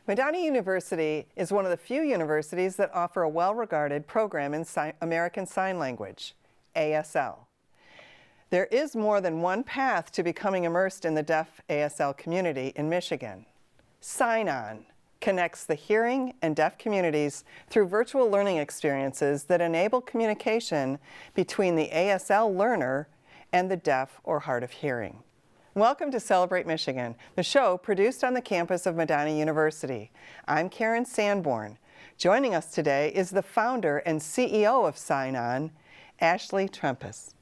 Madonna University is one of the few universities that offer a well-regarded program in American Sign Language, ASL. There is more than one path to becoming immersed in the deaf ASL community in Michigan. Sign On connects the hearing and deaf communities through virtual learning experiences that enable communication between the ASL learner and the deaf or hard of hearing. Welcome to Celebrate Michigan, the show produced on the campus of Madonna University. I'm Karen Sanborn. Joining us today is the founder and CEO of Sign On, Ashlee Trempus.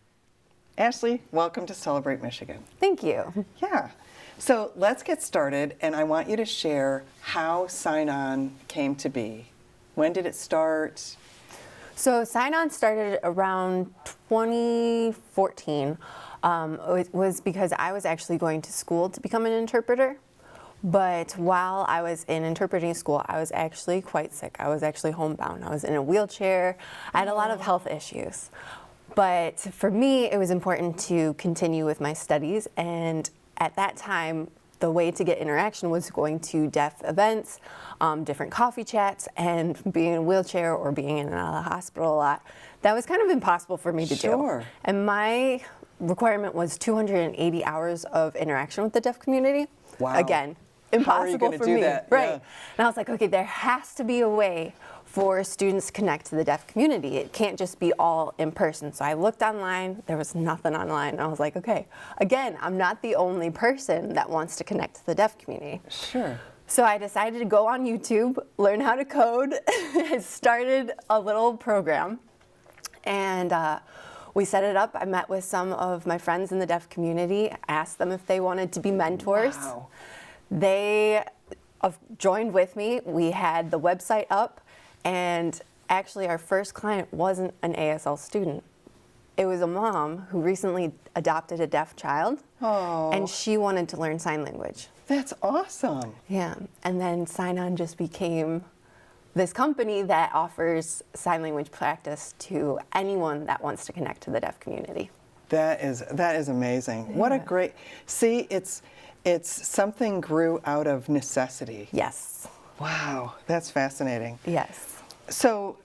Ashlee, welcome to Celebrate Michigan. Thank you. Yeah. So let's get started, and I want you to share how Sign On came to be. When did it start? So Sign On started around 2014. It was because I was actually going to school to become an interpreter. But while I was in interpreting school, I was actually quite sick. I was actually homebound. I was in a wheelchair. I had a lot of health issues. But for me, it was important to continue with my studies. And at that time, the way to get interaction was going to deaf events, different coffee chats, and being in a wheelchair or being in a hospital a lot. That was kind of impossible for me to do. And my requirement was 280 hours of interaction with the deaf community. Wow. Again, impossible for me. That? Right. Yeah. And I was like, okay, there has to be a way for students to connect to the deaf community. It can't just be all in person. So I looked online, there was nothing online. And I was like, okay, again, I'm not the only person that wants to connect to the deaf community. Sure. So I decided to go on YouTube, learn how to code. I started a little program, and we set it up. I met with some of my friends in the deaf community, asked them if they wanted to be mentors. Wow. They joined with me. We had the website up, and actually our first client wasn't an ASL student. It was a mom who recently adopted a deaf child, and she wanted to learn sign language. That's awesome. Yeah, and then Sign On just became this company that offers sign language practice to anyone that wants to connect to the deaf community. That is amazing. Yeah. What a great, see, it's something grew out of necessity. Yes. Wow, that's fascinating. Yes. So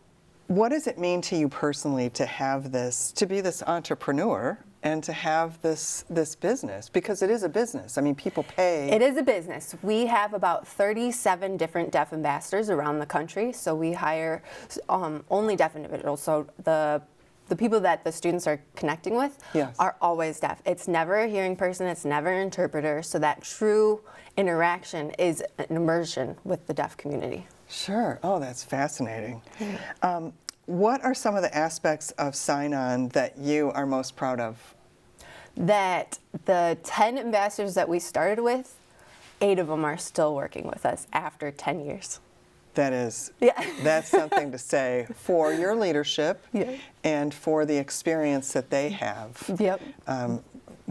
what does it mean to you personally to have this, to be this entrepreneur and to have this business? Because it is a business. I mean, people pay. It is a business. We have about 37 different deaf ambassadors around the country. So we hire only deaf individuals. So the people that the students are connecting with are always deaf. It's never a hearing person. It's never an interpreter. So that true interaction is an immersion with the deaf community. Sure. Oh, that's fascinating. What are some of the aspects of Sign On that you are most proud of? That the 10 ambassadors that we started with, 8 of them are still working with us after 10 years. That's something to say for your leadership and for the experience that they have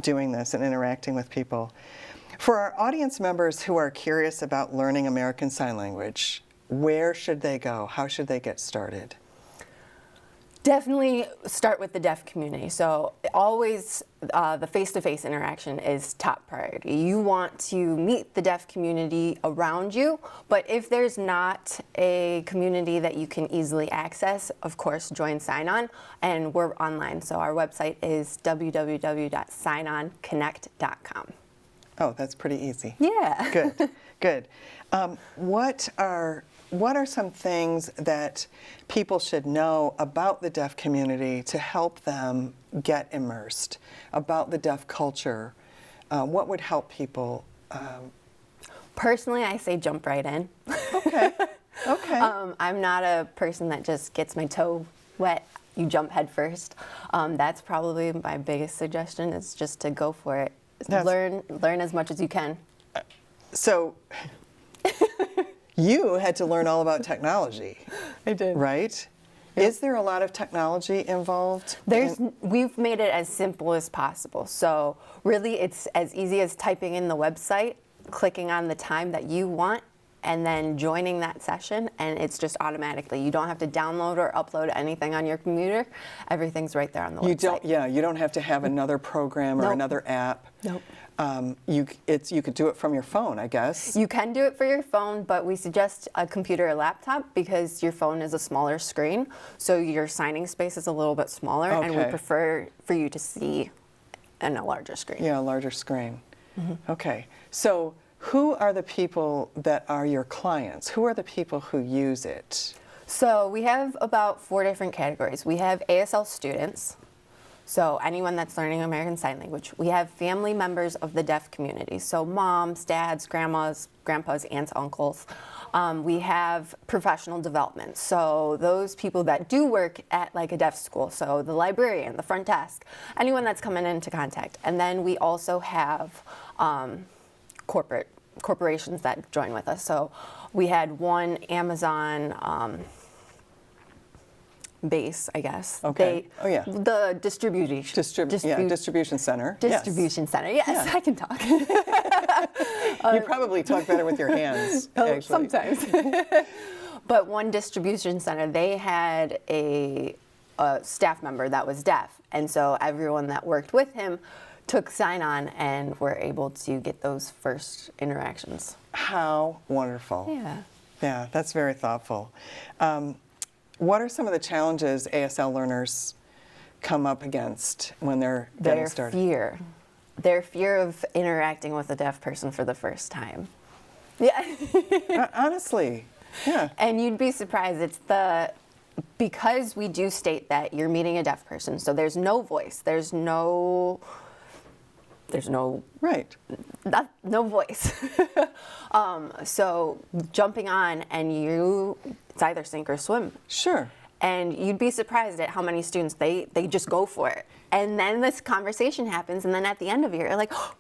doing this and interacting with people. For our audience members who are curious about learning American Sign Language, where should they go? How should they get started? Definitely start with the deaf community. So always the face-to-face interaction is top priority. You want to meet the deaf community around you, but if there's not a community that you can easily access, of course, join Sign On, and we're online. So our website is www.signonconnect.com. Oh, that's pretty easy. Yeah. Good, good. What are some things that people should know about the deaf community to help them get immersed, about the deaf culture? What would help people? Personally, I say jump right in. Okay. Okay. I'm not a person that just gets my toe wet. You jump head first. That's probably my biggest suggestion, is just to go for it. Learn as much as you can. So you had to learn all about technology. I did. Right? Yep. Is there a lot of technology involved? We've made it as simple as possible. So really it's as easy as typing in the website, clicking on the time that you want, and then joining that session, and it's just automatically. You don't have to download or upload anything on your computer. Everything's right there on the website. You don't have to have another program or Nope. another app. Nope. You could do it from your phone, I guess. You can do it for your phone, but we suggest a computer or laptop because your phone is a smaller screen, so your signing space is a little bit smaller, and we Okay. prefer for you to see on a larger screen. Yeah, a larger screen. Okay. So who are the people that are your clients? Who are the people who use it? So we have about 4 different categories. We have ASL students, so anyone that's learning American Sign Language. We have family members of the deaf community, so moms, dads, grandmas, grandpas, aunts, uncles. We have professional development, so those people that do work at like a deaf school, so the librarian, the front desk, anyone that's coming into contact. And then we also have corporations that join with us. So we had one Amazon base, I guess. Okay. The distribution Distribution center. distribution center. Yes, I can talk. You probably talk better with your hands, actually. Sometimes. But one distribution center, they had a staff member that was deaf, and so everyone that worked with him took sign-on and were able to get those first interactions. How wonderful. Yeah. Yeah, that's very thoughtful. What are some of the challenges ASL learners come up against when they're getting started? Their fear of interacting with a deaf person for the first time. Yeah. Honestly, yeah. And you'd be surprised. Because we do state that you're meeting a deaf person, so there's no voice, there's no Right. no voice. So jumping on and it's either sink or swim. Sure. And you'd be surprised at how many students, they just go for it. And then this conversation happens, and then at the end of it, you're like, oh,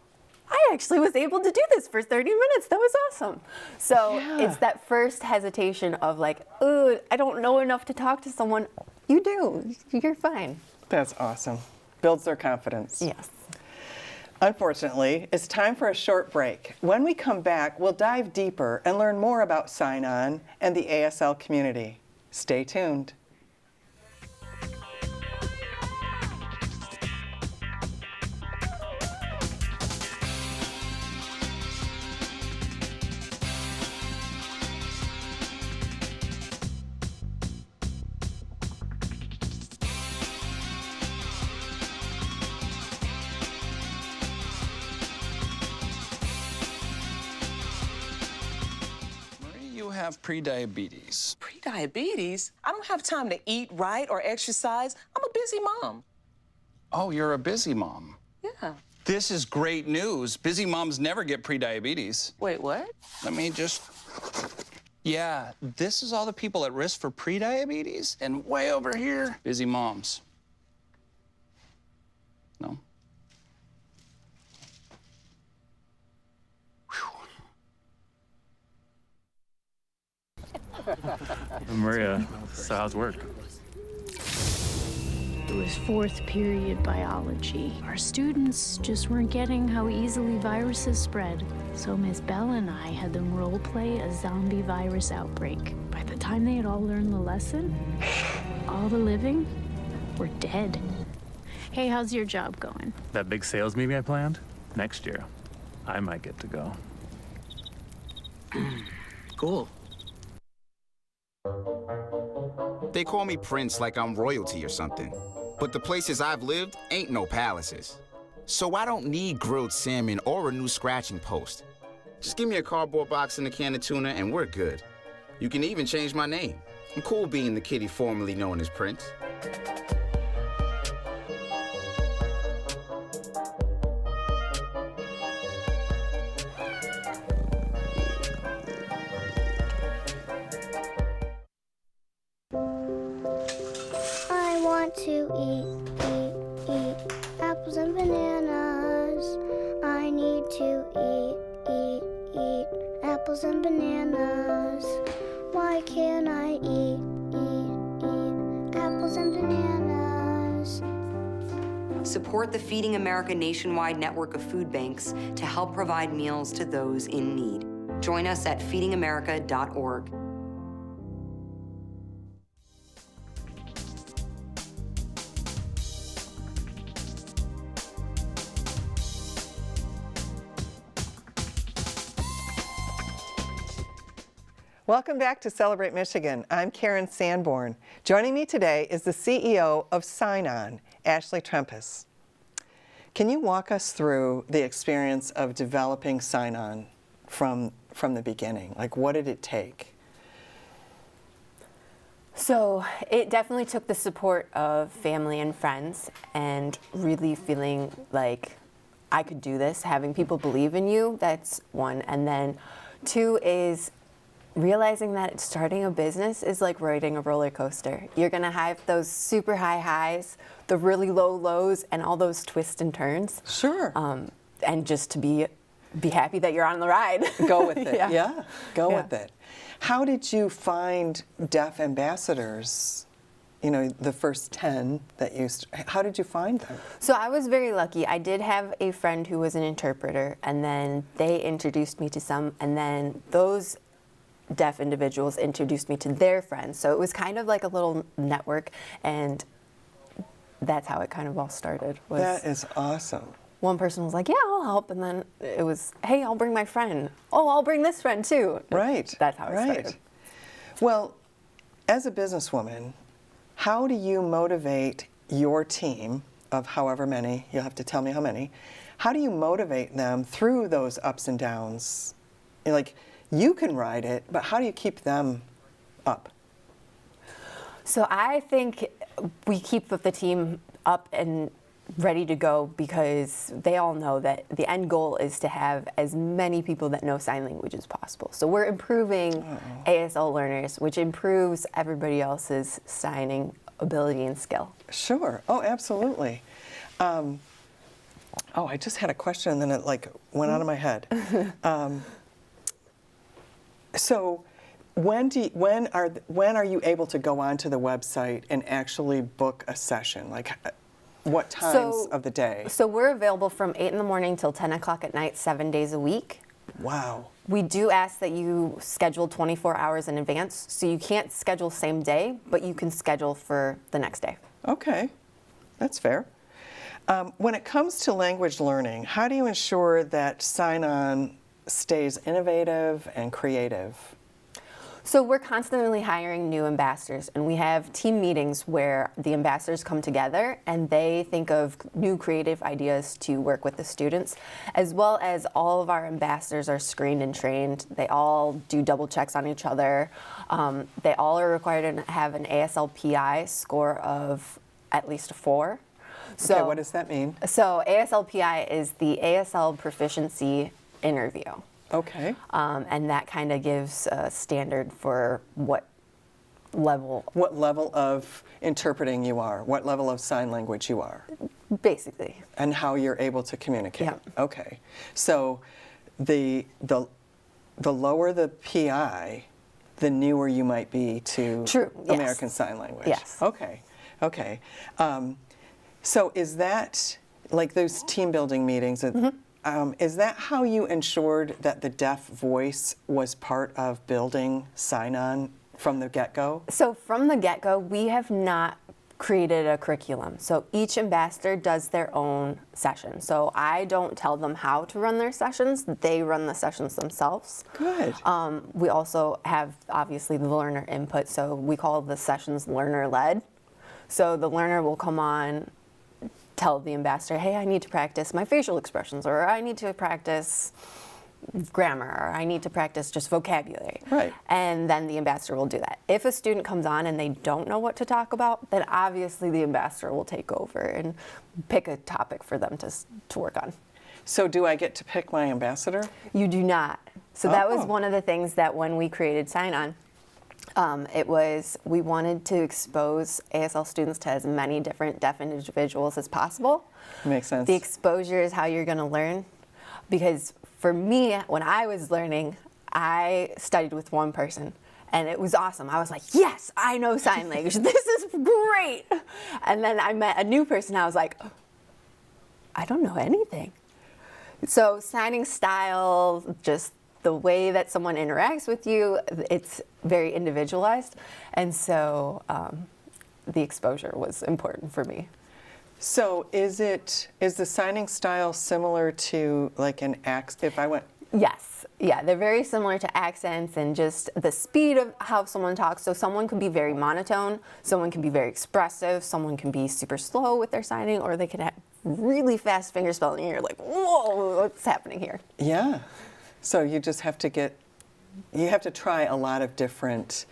I actually was able to do this for 30 minutes. That was awesome. So it's that first hesitation of like, oh, I don't know enough to talk to someone. You do. You're fine. That's awesome. Builds their confidence. Yes. Unfortunately, it's time for a short break. When we come back, we'll dive deeper and learn more about Sign-On and the ASL community. Stay tuned. You have prediabetes. Prediabetes? I don't have time to eat right or exercise. I'm a busy mom. Oh, you're a busy mom. Yeah. This is great news. Busy moms never get prediabetes. Wait, what? Let me just... Yeah, this is all the people at risk for prediabetes, and way over here, busy moms. No? Maria, so how's work? It was 4th period biology. Our students just weren't getting how easily viruses spread. So Miss Bell and I had them role play a zombie virus outbreak. By the time they had all learned the lesson, all the living were dead. Hey, how's your job going? That big sales meeting I planned? Next year, I might get to go. Cool. They call me Prince like I'm royalty or something. But the places I've lived ain't no palaces. So I don't need grilled salmon or a new scratching post. Just give me a cardboard box and a can of tuna and we're good. You can even change my name. I'm cool being the kitty formerly known as Prince. I want to eat apples and bananas. I need to eat apples and bananas. Why can't I eat apples and bananas? Support the Feeding America nationwide network of food banks to help provide meals to those in need. Join us at feedingamerica.org. Welcome back to Celebrate Michigan. I'm Karen Sanborn. Joining me today is the CEO of Sign On, Ashlee Trempus. Can you walk us through the experience of developing Sign On from the beginning? Like, what did it take? So it definitely took the support of family and friends and really feeling like I could do this, having people believe in you, that's one. And then two is realizing that starting a business is like riding a roller coaster. You're gonna have those super high highs, the really low lows, and all those twists and turns. Sure. And just to be happy that you're on the ride. Go with it. Yeah. Go Yeah. with it. How did you find deaf ambassadors? You know, the first 10 that you, how did you find them? So I was very lucky. I did have a friend who was an interpreter, and then they introduced me to some, and then those deaf individuals introduced me to their friends. So it was kind of like a little network, and that's how it kind of all started. That is awesome. One person was like, yeah, I'll help, and then it was, hey, I'll bring my friend. Oh, I'll bring this friend too. Right. That's how it started. Well, as a businesswoman, how do you motivate your team of however many, you'll have to tell me how many, how do you motivate them through those ups and downs? Like, you can ride it, but how do you keep them up? So I think we keep the team up and ready to go because they all know that the end goal is to have as many people that know sign language as possible. So we're improving ASL learners, which improves everybody else's signing ability and skill. Sure. Oh, absolutely. Oh, I just had a question and then it like went out of my head. So when are you able to go onto the website and actually book a session? Like what times of the day? So we're available from 8 in the morning till 10 o'clock at night, 7 days a week. Wow. We do ask that you schedule 24 hours in advance. So you can't schedule same day, but you can schedule for the next day. Okay, that's fair. When it comes to language learning, how do you ensure that Sign On stays innovative and creative? So we're constantly hiring new ambassadors, and we have team meetings where the ambassadors come together and they think of new creative ideas to work with the students, as well as all of our ambassadors are screened and trained. They all do double checks on each other. They all are required to have an ASLPI score of at least a 4. So, okay, what does that mean? So ASLPI is the ASL proficiency interview. Okay. And that kind of gives a standard for what level of interpreting you are, what level of sign language you are. Basically. And how you're able to communicate. Yeah. Okay. So the lower the PI, the newer you might be to True, yes. American Sign Language. Yes. Okay. Okay. So is that, like those team building meetings, is that how you ensured that the deaf voice was part of building Sign On from the get-go? So from the get-go, we have not created a curriculum. So each ambassador does their own session. So I don't tell them how to run their sessions. They run the sessions themselves. Good. We also have, obviously, the learner input. So we call the sessions learner-led. So the learner will come on, tell the ambassador, hey, I need to practice my facial expressions, or I need to practice grammar, or I need to practice just vocabulary. Right. And then the ambassador will do that. If a student comes on and they don't know what to talk about, then obviously the ambassador will take over and pick a topic for them to work on. So do I get to pick my ambassador? You do not. So that was Oh. one of the things that when we created Sign On, we wanted to expose ASL students to as many different deaf individuals as possible. Makes sense. The exposure is how you're going to learn. Because for me, when I was learning, I studied with one person. And it was awesome. I was like, yes, I know sign language. This is great. And then I met a new person. I was like, I don't know anything. So signing style, just the way that someone interacts with you, it's very individualized. And so the exposure was important for me. So is the signing style similar to like an if I went? Yes. Yeah, they're very similar to accents and just the speed of how someone talks. So someone can be very monotone, someone can be very expressive, someone can be super slow with their signing, or they can have really fast finger spelling and you're like, whoa, what's happening here? Yeah. So you just have to you have to try a lot of different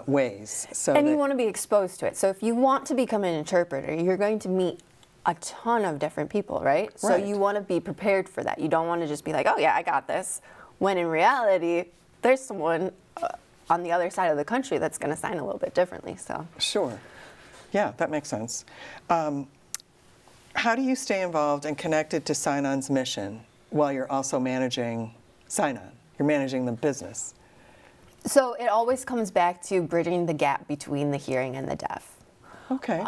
ways. And you want to be exposed to it. So if you want to become an interpreter, you're going to meet a ton of different people, right? So you want to be prepared for that. You don't want to just be like, oh yeah, I got this. When in reality, there's someone on the other side of the country that's going to sign a little bit differently. So Sure. Yeah, that makes sense. How do you stay involved and connected to Sign-On's mission while you're also managing Sign-On? You're managing the business. So it always comes back to bridging the gap between the hearing and the deaf. Okay.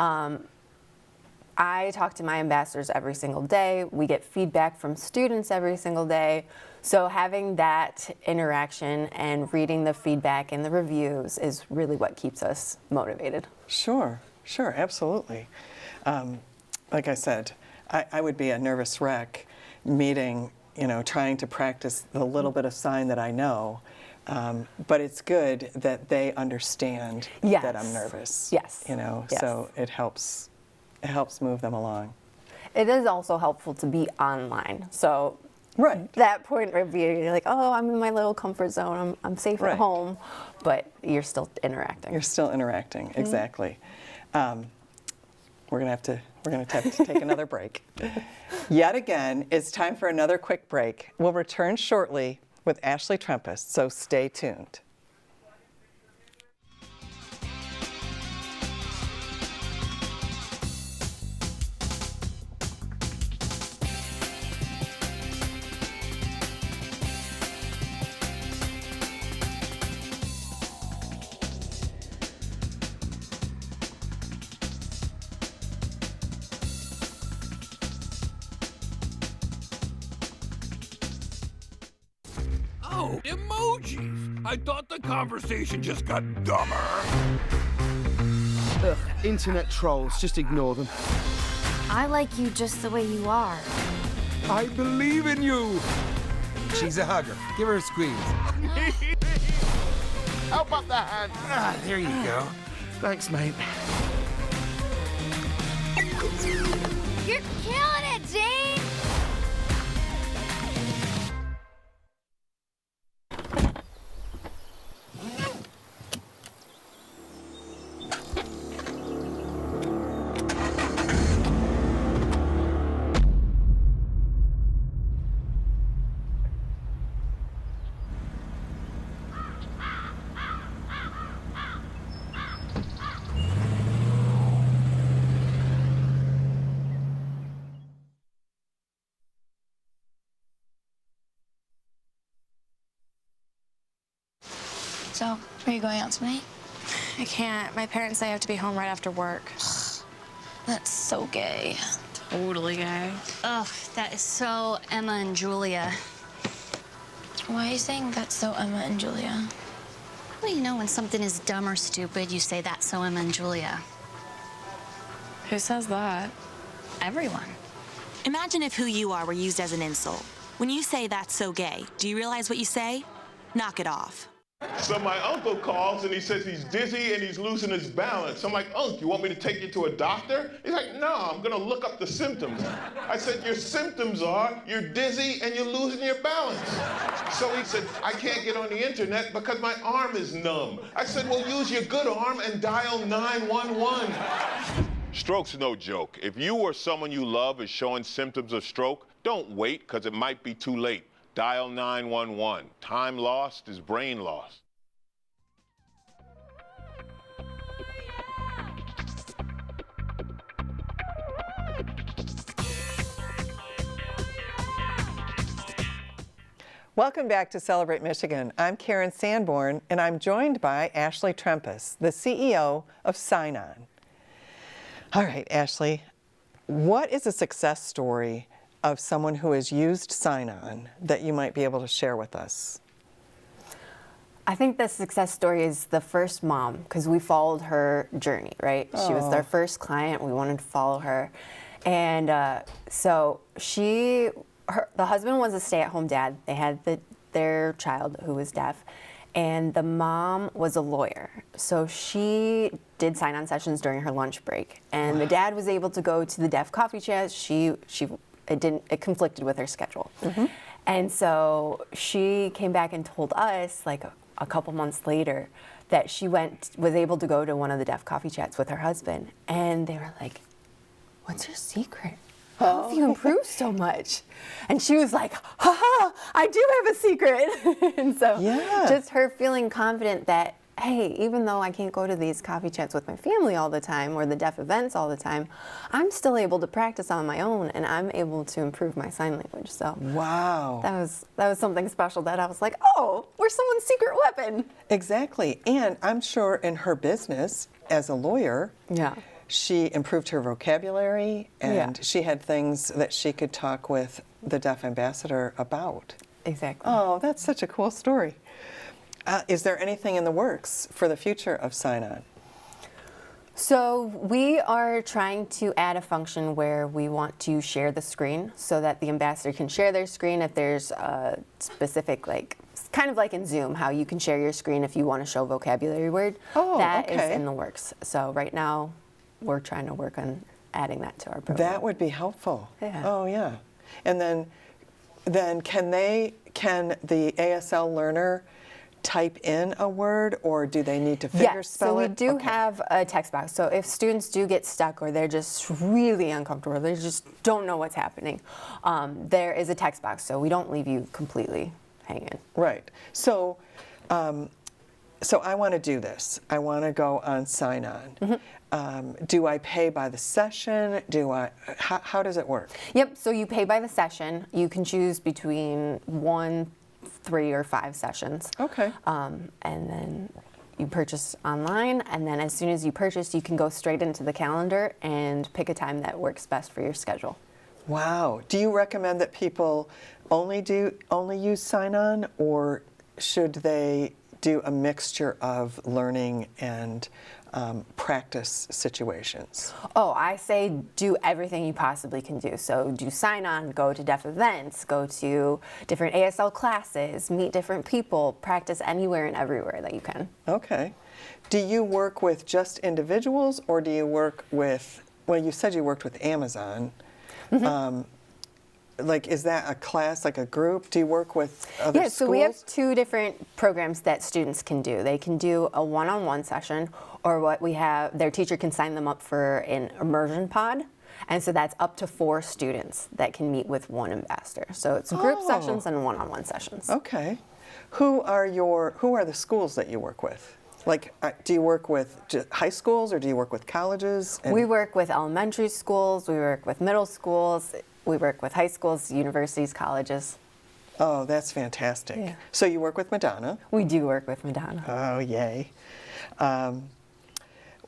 I talk to my ambassadors every single day. We get feedback from students every single day. So having that interaction and reading the feedback and the reviews is really what keeps us motivated. Sure, absolutely. Like I said, I would be a nervous wreck meeting, trying to practice the little bit of sign that I know. But it's good that they understand that I'm nervous. Yes. Yes. So it helps move them along. It is also helpful to be online. So that point of view, you're like, oh, I'm in my little comfort zone. I'm safe at home, but you're still interacting. Exactly. We're gonna have to take another break. Yet again, it's time for another quick break. We'll return shortly with Ashlee Trempus, so stay tuned. Oh, emojis! I thought the conversation just got dumber. Ugh, internet trolls, just ignore them. I like you just the way you are. I believe in you! She's a hugger. Give her a squeeze. Help up the hand! Ah, there you go. Thanks, mate. You're killing it, Jane! So, are you going out tonight? I can't. My parents say I have to be home right after work. That's so gay. Totally gay. Ugh, that is so Emma and Julia. Why are you saying that's so Emma and Julia? Well, you know when something is dumb or stupid, you say that's so Emma and Julia. Who says that? Everyone. Imagine if who you are were used as an insult. When you say that's so gay, do you realize what you say? Knock it off. So my uncle calls and he says he's dizzy and he's losing his balance. I'm like, Unc, you want me to take you to a doctor? He's like, no, I'm gonna look up the symptoms. I said, your symptoms are you're dizzy and you're losing your balance. So he said, I can't get on the internet because my arm is numb. I said, well, use your good arm and dial 911. Stroke's no joke. If you or someone you love is showing symptoms of stroke, don't wait because it might be too late. Dial 911. Time lost is brain lost. Welcome back to Celebrate Michigan. I'm Karen Sanborn, and I'm joined by Ashlee Trempus, the CEO of Sign-On. All right, Ashlee, what is a success story of someone who has used Sign-On that you might be able to share with us? I think the success story is the first mom, because we followed her journey, right? She was our first client. We wanted to follow her. And so the husband was a stay-at-home dad. They had their child who was deaf. And the mom was a lawyer. So she did sign-on sessions during her lunch break. And the dad was able to go to the deaf coffee chats. It conflicted with her schedule. And so she came back and told us, like a couple months later, that she was able to go to one of the deaf coffee chats with her husband. And they were like, "What's your secret? How have you improved so much?" And she was like, "Ha, I do have a secret." And so just her feeling confident that, hey, even though I can't go to these coffee chats with my family all the time or the deaf events all the time, I'm still able to practice on my own, and I'm able to improve my sign language. So wow, that was something special that I was like, oh, we're someone's secret weapon. Exactly. And I'm sure in her business as a lawyer, she improved her vocabulary, and she had things that she could talk with the deaf ambassador about. Exactly. Oh, that's such a cool story. Is there anything in the works for the future of Sign-On? So we are trying to add a function where we want to share the screen so that the ambassador can share their screen if there's a specific, like, kind of like in Zoom, how you can share your screen if you want to show vocabulary word. That is in the works. So right now we're trying to work on adding that to our program. That would be helpful. Yeah. Oh, yeah. And then can the ASL learner type in a word, or do they need to figure spell it? So we do have a text box. So if students do get stuck or they're just really uncomfortable, they just don't know what's happening, there is a text box. So we don't leave you completely hanging. Right. So, so I want to do this. I want to go on Sign-On. Do I pay by the session? How does it work? Yep. So you pay by the session. You can choose between 1, 3, or 5 sessions. Okay. And then you purchase online, and then as soon as you purchase, you can go straight into the calendar and pick a time that works best for your schedule. Wow. Do you recommend that people only use Sign-On, or should they do a mixture of learning and practice situations? Oh, I say do everything you possibly can do. So do Sign-On, go to deaf events, go to different ASL classes, meet different people, practice anywhere and everywhere that you can. Okay. Do you work with just individuals, or do you work with, well, you said you worked with Amazon. Like, is that a class, like a group? Do you work with other schools? So we have 2 different programs that students can do. They can do a one-on-one session, or what we have, their teacher can sign them up for an immersion pod. And so that's up to 4 students that can meet with one ambassador. So it's group sessions and one-on-one sessions. Okay. Who are the schools that you work with? Like, do you work with high schools, or do you work with colleges? We work with elementary schools, we work with middle schools, we work with high schools, universities, colleges. Oh, that's fantastic. Yeah. So you work with Madonna? We do work with Madonna. Oh, yay.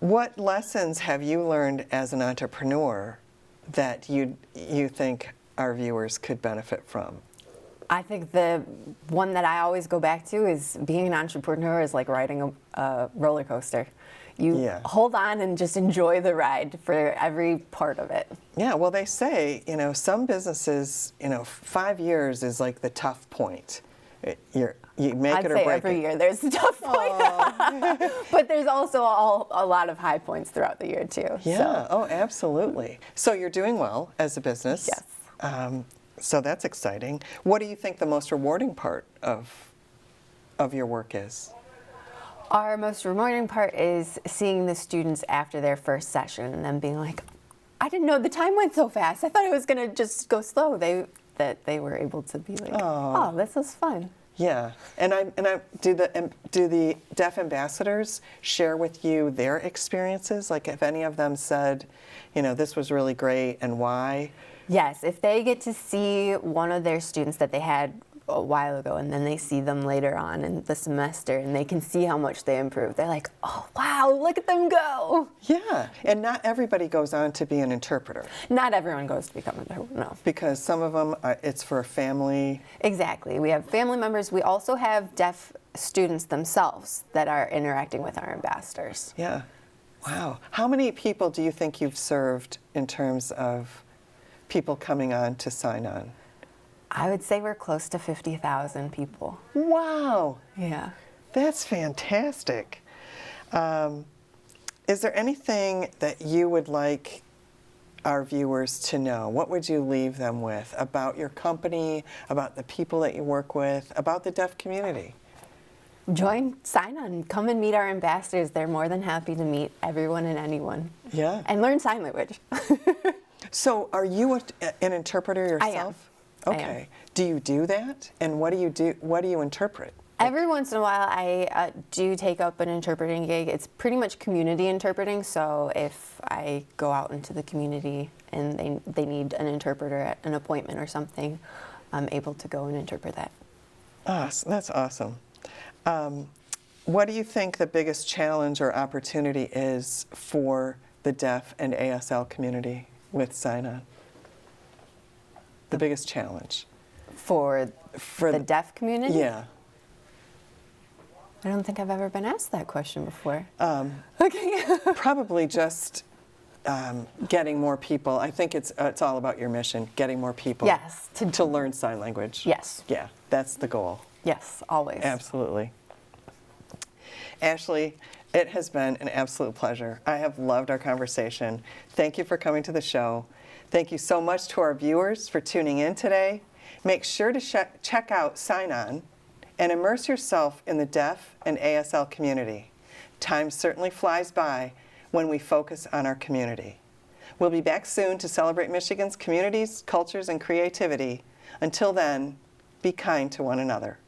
What lessons have you learned as an entrepreneur that you think our viewers could benefit from? I think the one that I always go back to is being an entrepreneur is like riding a roller coaster. You hold on and just enjoy the ride for every part of it. Yeah, well, they say, some businesses, 5 years is like the tough point. You make it or break it. I'd say every year there's a tough point. But there's also a lot of high points throughout the year, too. Yeah, oh, absolutely. So you're doing well as a business. Yes. So that's exciting. What do you think the most rewarding part of your work is? Our most rewarding part is seeing the students after their first session and them being like, I didn't know the time went so fast. I thought it was going to just go slow. That they were able to be like, oh, this was fun. Yeah, and do the deaf ambassadors share with you their experiences? Like, if any of them said, this was really great, and why? Yes, if they get to see one of their students that they had a while ago, and then they see them later on in the semester, and they can see how much they improved. They're like, oh, wow, look at them go. Yeah, and not everybody goes on to be an interpreter. Not everyone goes to become an interpreter, no. Because some of them, it's for a family. Exactly. We have family members. We also have deaf students themselves that are interacting with our ambassadors. Yeah. Wow. How many people do you think you've served in terms of people coming on to sign on? I would say we're close to 50,000 people. Wow. Yeah. That's fantastic. Is there anything that you would like our viewers to know? What would you leave them with about your company, about the people that you work with, about the deaf community? Sign on, come and meet our ambassadors. They're more than happy to meet everyone and anyone. Yeah. And learn sign language. So are you an interpreter yourself? I am. Okay. I am. Do you do that? And what do you do? What do you interpret? Every once in a while, I do take up an interpreting gig. It's pretty much community interpreting, so if I go out into the community and they need an interpreter at an appointment or something, I'm able to go and interpret that. That's awesome. What do you think the biggest challenge or opportunity is for the deaf and ASL community with Sign-On? The biggest challenge? For the deaf community? Yeah. I don't think I've ever been asked that question before. Okay. Probably just getting more people. I think it's all about your mission, getting more people Yes, to learn sign language. Yes. Yeah, that's the goal. Yes, always. Absolutely. Ashlee, it has been an absolute pleasure. I have loved our conversation. Thank you for coming to the show. Thank you so much to our viewers for tuning in today. Make sure to check out Sign On and immerse yourself in the deaf and ASL community. Time certainly flies by when we focus on our community. We'll be back soon to celebrate Michigan's communities, cultures, and creativity. Until then, be kind to one another.